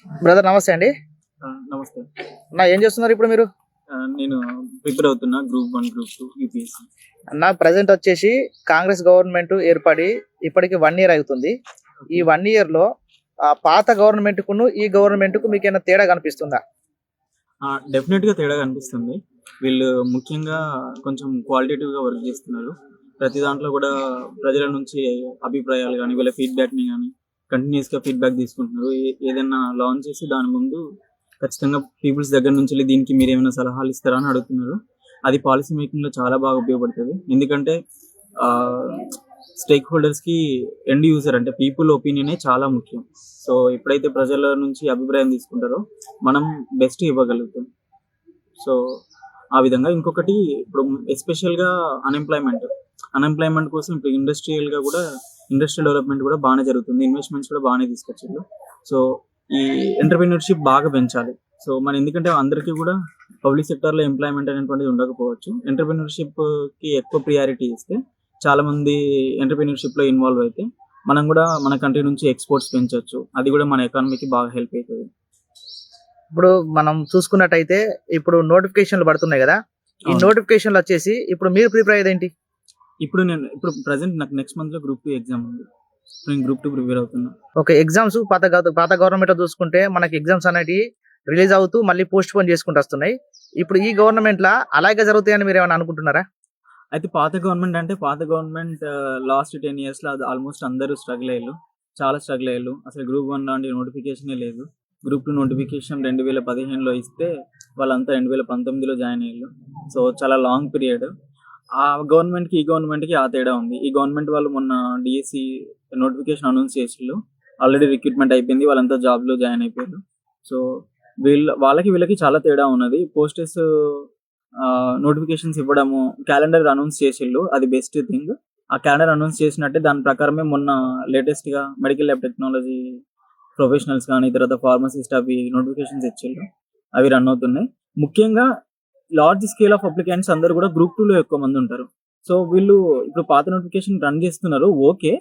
Brother నమస్తే అండి. నమస్తే. ఏం చేస్తున్నారు ఇప్పుడు మీరు? నేను ప్రిపేర్ అవుతున్నా గ్రూప్ 1, గ్రూప్ 2 యూపీఎస్సీ. ప్రెజెంట్ వచ్చేసి కాంగ్రెస్ గవర్నమెంట్ ఏర్పడి ఇప్పటికి 1 ఇయర్ అవుతుంది. ఈ 1 ఇయర్ లో పాత గవర్నమెంట్ కును ఈ గవర్నమెంట్ కు మీకు ఏమైనా తేడా కనిపిస్తుందా? డెఫినెట్గా తేడా కనిపిస్తుంది. వీళ్ళు ముఖ్యంగా కొంచెం క్వాలిటేటివ్గా వర్క్ చేస్తున్నారు. ప్రతి దాంట్లో కూడా ప్రజల నుంచి అభిప్రాయాలు కానీ వీళ్ళ ఫీడ్బ్యాక్ని కానీ కంటిన్యూస్గా ఫీడ్బ్యాక్ తీసుకుంటున్నారు. ఏదైనా లాంచ్ చేసి దాని ముందు ఖచ్చితంగా పీపుల్స్ దగ్గర నుంచి వెళ్ళి దీనికి మీరు ఏమైనా సలహాలు ఇస్తారా అని అడుగుతున్నారు. అది పాలసీ మేకింగ్లో చాలా బాగా ఉపయోగపడుతుంది. ఎందుకంటే స్టేక్ హోల్డర్స్కి ఎండ్ యూజర్ అంటే పీపుల్ ఒపీనియనే చాలా ముఖ్యం. సో ఎప్పుడైతే ప్రజల నుంచి అభిప్రాయం తీసుకుంటారో మనం బెస్ట్ ఇవ్వగలుగుతాం. సో ఆ విధంగా ఇంకొకటి ఇప్పుడు ఎస్పెషల్గా అన్ఎంప్లాయ్మెంట్ కోసం ఇప్పుడు ఇండస్ట్రియల్ డెవలప్మెంట్ కూడా బాగానే జరుగుతుంది. ఇన్వెస్ట్మెంట్స్ కూడా బాగానే తీసుకొచ్చారు. సో ఈ ఎంటర్‌ప్రెన్యూర్‌షిప్ బాగా పెంచాలి. సో మన ఎందుకంటే అందరికీ కూడా పబ్లిక్ సెక్టార్‌లో ఎంప్లాయ్మెంట్ అనేటువంటిది ఉండకపోవచ్చు. ఎంటర్‌ప్రెన్యూర్‌షిప్‌కి ఎక్కువ ప్రియారిటీ ఇస్తే చాలా మంది ఎంటర్‌ప్రెన్యూర్‌షిప్‌లో ఇన్వాల్వ్ అయితే మనం కూడా మన కంట్రీ నుంచి ఎక్స్‌పోర్ట్స్ పెంచొచ్చు. అది కూడా మన ఎకానమీకి బాగా హెల్ప్ అవుతుంది. ఇప్పుడు మనం చూసుకున్నట్టయితే ఇప్పుడు నోటిఫికేషన్లు పడుతున్నాయి కదా. ఈ అవును. నోటిఫికేషన్లు వచ్చేసి ఇప్పుడు మీరు ప్రిపేర్ అయ్యేది ఏంటి? ఇప్పుడు ప్రెజెంట్ నాకు నెక్స్ట్ మంత్‌లో గ్రూప్ 2 ఎగ్జామ్ ఉంది. నేను గ్రూప్ 2 ప్రిపేర్ అవుతున్నా. ఓకే, ఎగ్జామ్స్ పాత గవర్నమెంట్ చూసుకుంటే మనకి ఎగ్జామ్స్ అనేటివి రిలీజ్ అవుతూ మళ్ళీ పోస్ట్ పోన్ చేసుకుంటూ వస్తున్నాయి. ఇప్పుడు ఈ గవర్నమెంట్ లా అలాగే జరుగుతాయని మీరు ఏమైనా అనుకుంటున్నారా? అయితే పాత గవర్నమెంట్ లాస్ట్ 10 ఇయర్స్‌లో అది ఆల్మోస్ట్ అందరూ చాలా స్ట్రగుల్ అయ్యారు. అసలు గ్రూప్ 1 లాంటి నోటిఫికేషనే లేదు. గ్రూప్ 2 నోటిఫికేషన్ 2015లో ఇస్తే వాళ్ళంతా 2019లో జాయిన్ అయ్యారు. సో చాలా లాంగ్ పీరియడ్. ఆ గవర్నమెంట్‌కి ఈ గవర్నమెంట్‌కి ఆ తేడా ఉంది. ఈ గవర్నమెంట్ వాళ్ళు మొన్న డీఎస్సీ నోటిఫికేషన్ అనౌన్స్ చేసిళ్ళు. ఆల్రెడీ రిక్రూట్మెంట్ అయిపోయింది. వాళ్ళంతా జాబ్‌లో జాయిన్ అయిపోయారు. సో వీళ్ళకి చాలా తేడా ఉన్నది. పోస్టర్స్ నోటిఫికేషన్స్ ఇవ్వడము, క్యాలెండర్ అనౌన్స్ చేసిళ్ళు. అది బెస్ట్ థింగ్. ఆ క్యాలెండర్ అనౌన్స్ చేసినట్టే దాని ప్రకారమే మొన్న లేటెస్ట్‌గా మెడికల్ ల్యాబ్ టెక్నాలజీ ప్రొఫెషనల్స్ కానీ తర్వాత ఫార్మసిస్ట్ అవి నోటిఫికేషన్స్ ఇచ్చిళ్ళు. అవి రన్ అవుతున్నాయి. ముఖ్యంగా లార్జ్ స్కేల్ ఆఫ్ అప్లికెంట్స్ అందరూ కూడా గ్రూప్ 2లో ఎక్కువ మంది ఉంటారు. సో వీళ్ళు ఇప్పుడు పాత నోటిఫికేషన్ రన్ చేస్తున్నారు ఓకే.